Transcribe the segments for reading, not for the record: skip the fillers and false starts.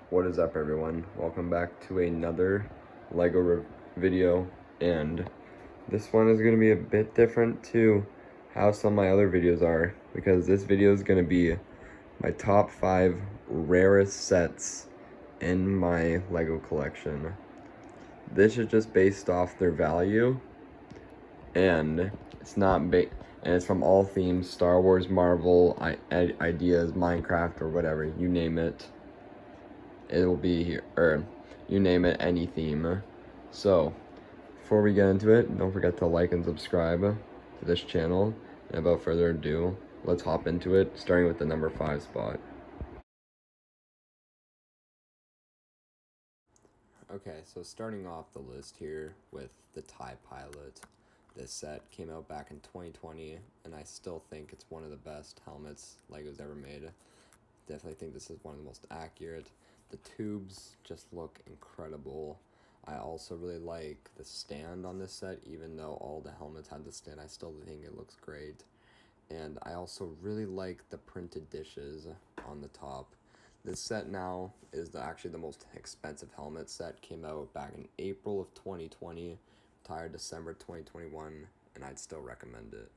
What is up, everyone? Welcome back to another video, and this one is going to be a bit different to how some of my other videos are, because this video is going to be my top 5 rarest sets in my Lego collection. This is just based off their value, and it's from all themes: Star Wars, Marvel, ideas, Minecraft, or whatever, you name it. It will be here, or you name it, any theme. So before we get into it, don't forget to like and subscribe to this channel. And without further ado, let's hop into it, starting with the number 5 spot. Okay, so starting off the list here with the TIE Pilot. This set came out back in 2020, and I still think it's one of the best helmets Lego's ever made. Definitely think this is one of the most accurate. The tubes just look incredible. I also really like the stand on this set, even though all the helmets had the stand, I still think it looks great. And I also really like the printed dishes on the top. This set now is actually the most expensive helmet set. Came out back in April of 2020, retired December 2021, and I'd still recommend it.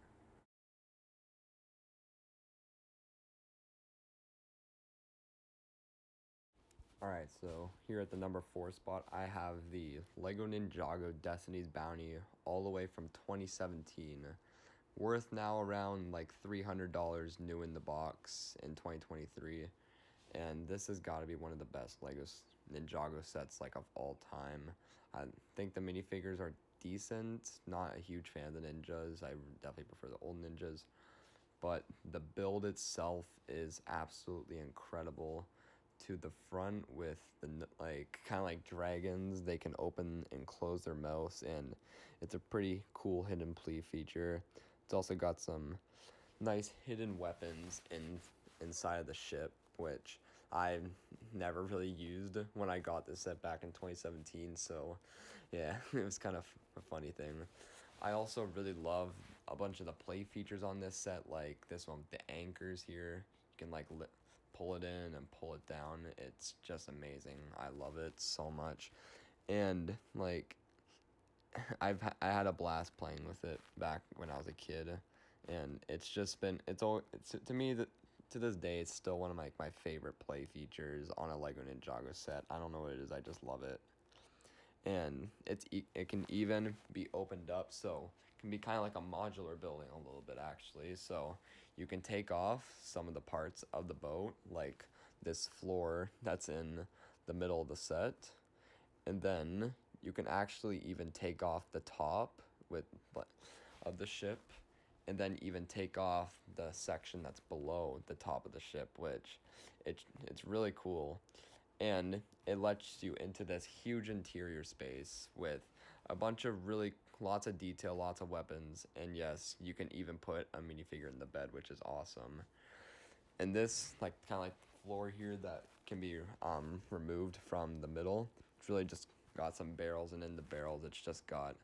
Alright, so here at the number 4 spot, I have the Lego Ninjago Destiny's Bounty all the way from 2017. Worth now around like $300 new in the box in 2023. And this has got to be one of the best Lego Ninjago sets like of all time. I think the minifigures are decent. Not a huge fan of the ninjas. I definitely prefer the old ninjas. But the build itself is absolutely incredible. To the front with the kind of like dragons, they can open and close their mouths, and it's a pretty cool hidden plea feature. It's also got some nice hidden weapons inside of the ship, which I never really used when I got this set back in 2017. So yeah, it was kind of a funny thing. I also really love a bunch of the play features on this set, like this one, the anchors here. You can like pull it in and pull it down. It's just amazing. I love it so much. And like I had a blast playing with it back when I was a kid, and it's just been it's to me that to this day it's still one of my favorite play features on a Lego Ninjago set. I don't know what it is, I just love it. And it can even be opened up, so it can be kind of like a modular building a little bit actually. So you can take off some of the parts of the boat, like this floor that's in the middle of the set, and then you can actually even take off the top with of the ship, and then even take off the section that's below the top of the ship, which it's really cool. And it lets you into this huge interior space with a bunch of really lots of detail, lots of weapons, and yes, you can even put a minifigure in the bed, which is awesome. And this like kind of like floor here that can be removed from the middle, it's really just got some barrels, and in the barrels it's just got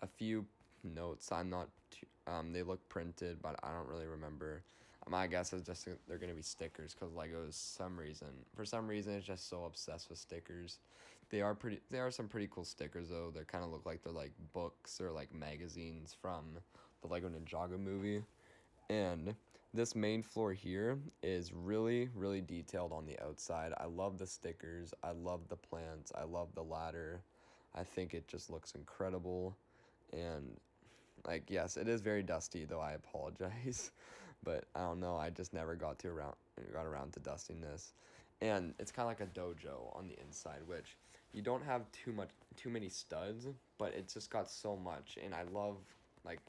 a few notes. I'm not too, they look printed, but I don't really remember. My guess is just they're gonna be stickers, because Lego's for some reason it's just so obsessed with stickers. They are some pretty cool stickers though. They kind of look like they're like books or like magazines from the Lego Ninjago movie. And this main floor here is really, really detailed on the outside. I love the stickers. I love the plants. I love the ladder. I think it just looks incredible. And like, yes, it is very dusty, though I apologize. But I don't know, I just never got around to dusting this. And it's kind of like a dojo on the inside, which you don't have too many studs, but it's just got so much. And like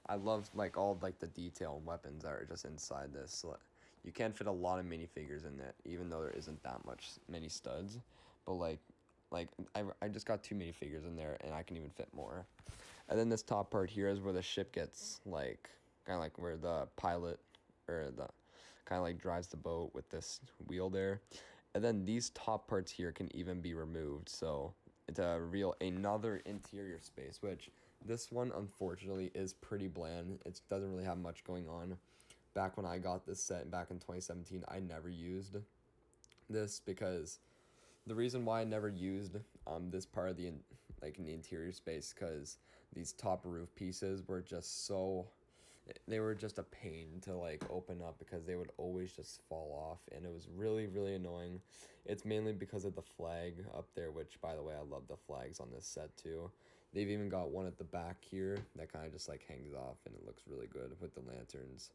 I love like all like the detail and weapons that are just inside this. So you can fit a lot of minifigures in it, even though there isn't that many studs. But I just got too many figures in there, and I can even fit more. And then this top part here is where the ship gets like kind of like where the pilot or the kind of like drives the boat with this wheel there. And then these top parts here can even be removed, so it's a real another interior space, which this one unfortunately is pretty bland. It doesn't really have much going on. Back when I got this set back in 2017, I never used this because The reason why I never used this part of like in the interior space, because these top roof pieces were just so, they were just a pain to like open up because they would always just fall off, and it was really annoying. It's mainly because of the flag up there, which by the way I love the flags on this set too. They've even got one at the back here that kind of just like hangs off, and it looks really good with the lanterns.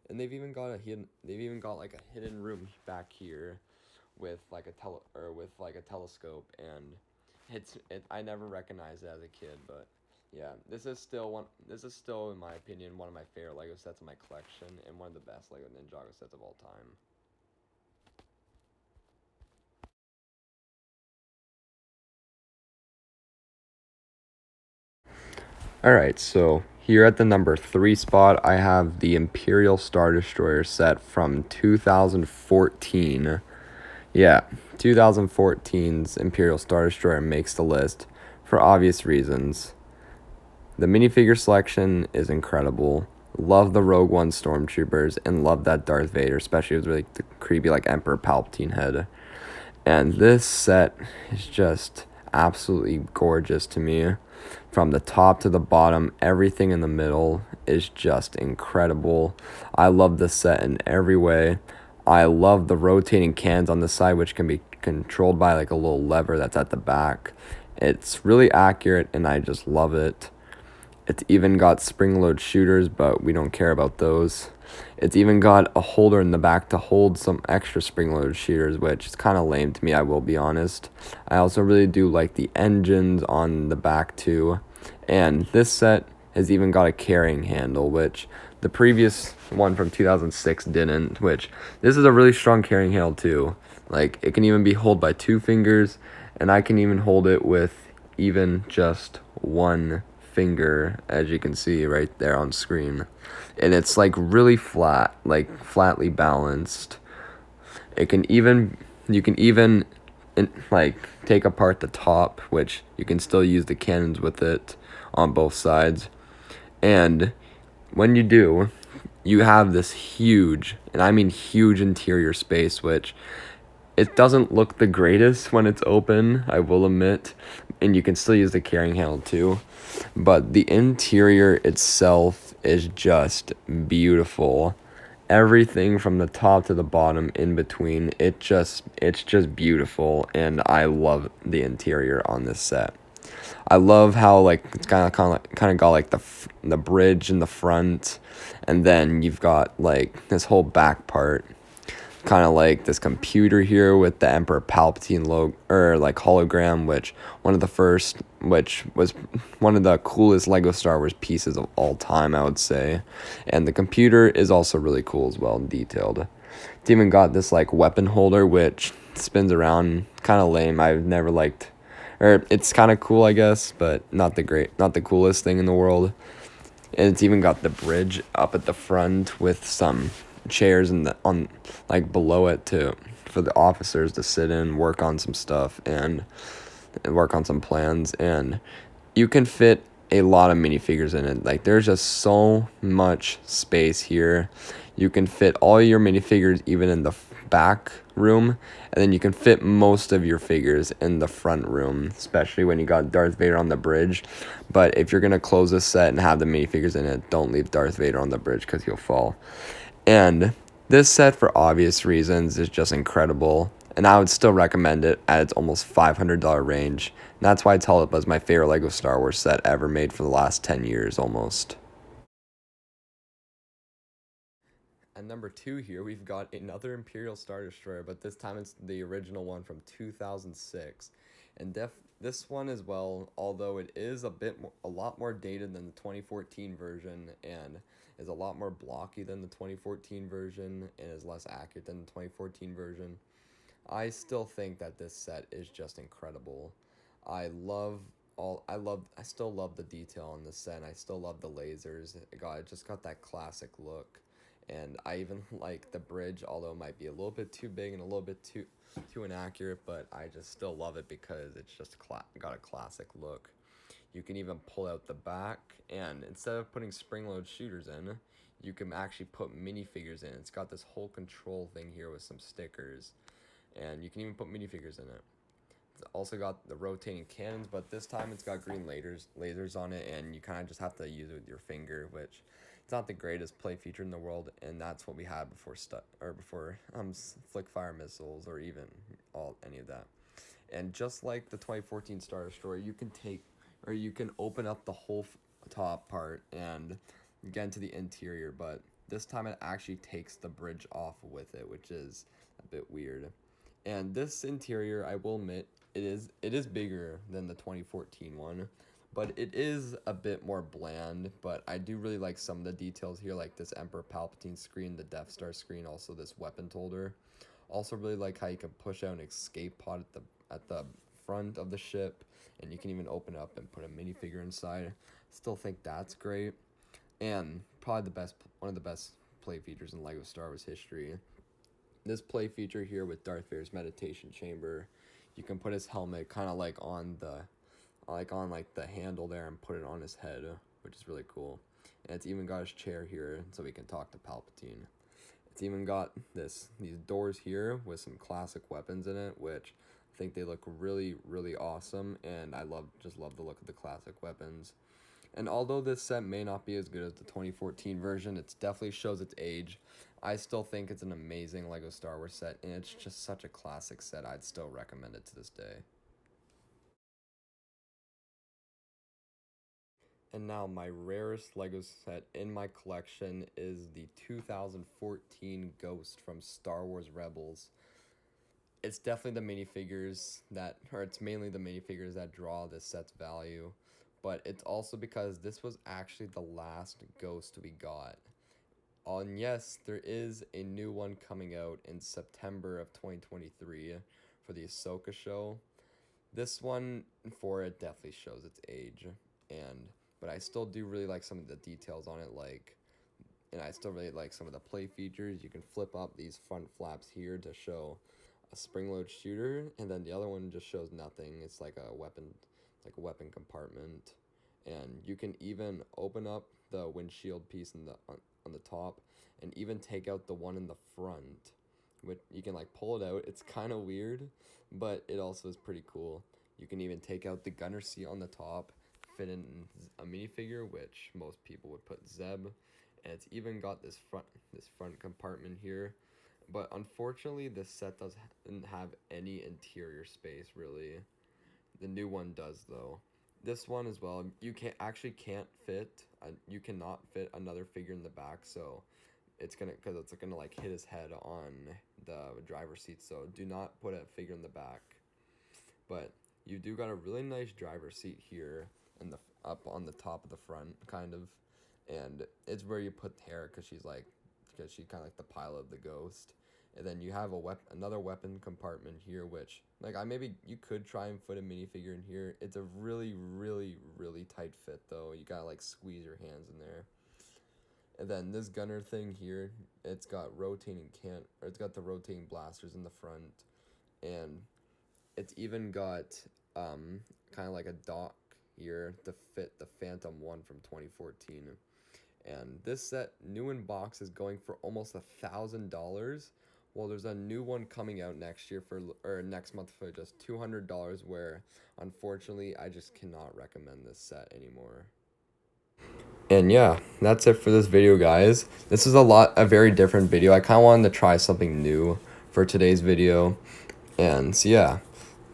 And they've even got like a hidden room back here with like a telescope, and I never recognized it as a kid, but yeah, this is still in my opinion one of my favorite Lego sets in my collection, and one of the best Lego Ninjago sets of all time. All right, so here at the number 3 spot, I have the Imperial Star Destroyer set from 2014. Yeah, 2014's Imperial Star Destroyer makes the list for obvious reasons. The minifigure selection is incredible. Love the Rogue One stormtroopers, and love that Darth Vader, especially with really the creepy like Emperor Palpatine head. And this set is just absolutely gorgeous to me. From the top to the bottom, everything in the middle is just incredible. I love this set in every way. I love the rotating cans on the side, which can be controlled by like a little lever that's at the back. It's really accurate, and I just love it. It's even got spring load shooters, but we don't care about those. It's even got a holder in the back to hold some extra spring load shooters, which is kind of lame to me, I will be honest. I also really do like the engines on the back too. And this set has even got a carrying handle, which the previous one from 2006 didn't, which this is a really strong carrying handle too. Like, it can even be held by 2 fingers, and I can even hold it with even just one finger, as you can see right there on screen. And it's like really flat, like flatly balanced. It can even you can even like take apart the top, which you can still use the cannons with it on both sides. And when you do, you have this huge, and I mean huge, interior space, which it doesn't look the greatest when it's open, I will admit, and you can still use the carrying handle too. But the interior itself is just beautiful. Everything from the top to the bottom in between, it's just beautiful, and I love the interior on this set. I love how like it's kind of got like the bridge in the front, and then you've got like this whole back part, kind of like this computer here with the Emperor Palpatine logo or like hologram, which was one of the coolest Lego Star Wars pieces of all time, I would say. And the computer is also really cool as well and detailed. It's even got this like weapon holder which spins around, kind of lame. I've never liked, or it's kind of cool I guess, but not the coolest thing in the world. And it's even got the bridge up at the front with some chairs in the on like below it to for the officers to sit in, work on some stuff, and work on some plans. And you can fit a lot of minifigures in it. Like, there's just so much space here. You can fit all your minifigures even in the back room, and then you can fit most of your figures in the front room, especially when you got Darth Vader on the bridge. But if you're gonna close this set and have the minifigures in it, don't leave Darth Vader on the bridge because he'll fall. And this set, for obvious reasons, is just incredible, and I would still recommend it at its almost $500 range. And that's why I tell it was my favorite Lego Star Wars set ever made for the last 10 years almost. At number 2 here, we've got another Imperial Star Destroyer, but this time it's the original one from 2006. And this one as well, although it is a lot more dated than the 2014 version, and is a lot more blocky than the 2014 version, and is less accurate than the 2014 version, I still think that this set is just incredible. I still love the detail on this set, and I still love the lasers. It just got that classic look. And I even like the bridge, although it might be a little bit too big and a little bit too inaccurate, but I just still love it because it's just got a classic look. You can even pull out the back, and instead of putting spring load shooters in, you can actually put minifigures in. It's got this whole control thing here with some stickers. and you can even put minifigures in it. It's also got the rotating cannons, but this time it's got green lasers on it, and you kind of just have to use it with your finger, which it's not the greatest play feature in the world, and that's what we had before flick fire missiles or even any of that. And just like the 2014 Star Destroyer, you can open up the whole top part and get into the interior, but this time it actually takes the bridge off with it, which is a bit weird. And this interior, I will admit, it is bigger than the 2014 one, but it is a bit more bland. But I do really like some of the details here, like this Emperor Palpatine screen, the Death Star screen, also this weapon holder. Also really like how you can push out an escape pod at the front of the ship, and you can even open up and put a minifigure inside. Still think that's great, and probably one of the best play features in LEGO Star Wars history. This play feature here with Darth Vader's meditation chamber, you can put his helmet kind of like on the handle there and put it on his head, which is really cool. And it's even got his chair here so we can talk to Palpatine. It's even got these doors here with some classic weapons in it, which I think they look really, really awesome, and I just love the look of the classic weapons. And although this set may not be as good as the 2014 version, it definitely shows its age. I still think it's an amazing LEGO Star Wars set, and it's just such a classic set. I'd still recommend it to this day. And now my rarest LEGO set in my collection is the 2014 Ghost from Star Wars Rebels. It's definitely the minifigures it's mainly the minifigures that draw this set's value, but it's also because this was actually the last Ghost we got. And yes, there is a new one coming out in September of 2023 for the Ahsoka show. This one for it definitely shows its age, but I still do really like some of the details on it, and I still really like some of the play features. You can flip up these front flaps here to show a spring-load shooter, and then the other one just shows nothing. It's like a weapon compartment, and you can even open up the windshield piece on the top, and even take out the one in the front, which you can like pull it out. It's kind of weird, but it also is pretty cool. You can even take out the gunner seat on the top, fit in a minifigure, which most people would put Zeb, and it's even got this front compartment here. But unfortunately, this set doesn't have any interior space really. The new one does though. This one as well, you cannot fit another figure in the back, so it's gonna like hit his head on the driver's seat. So do not put a figure in the back. But you do got a really nice driver's seat here, and up on the top of the front, kind of, and it's where you put Tara because she's kind of like the pilot of the Ghost. And then you have another weapon compartment here, which you could try and put a minifigure in here. It's a really, really, really tight fit though. You gotta like squeeze your hands in there. And then this gunner thing here, it's got the rotating blasters in the front, and it's even got kind of like a dock here to fit the Phantom 1 from 2014. And this set, new in box, is going for almost $1,000. Well, there's a new one coming out next month for just $200, where unfortunately I just cannot recommend this set anymore. And yeah, that's it for this video, guys. This is a very different video. I kind of wanted to try something new for today's video. And so yeah,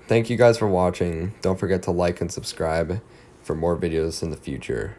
thank you guys for watching. Don't forget to like and subscribe for more videos in the future.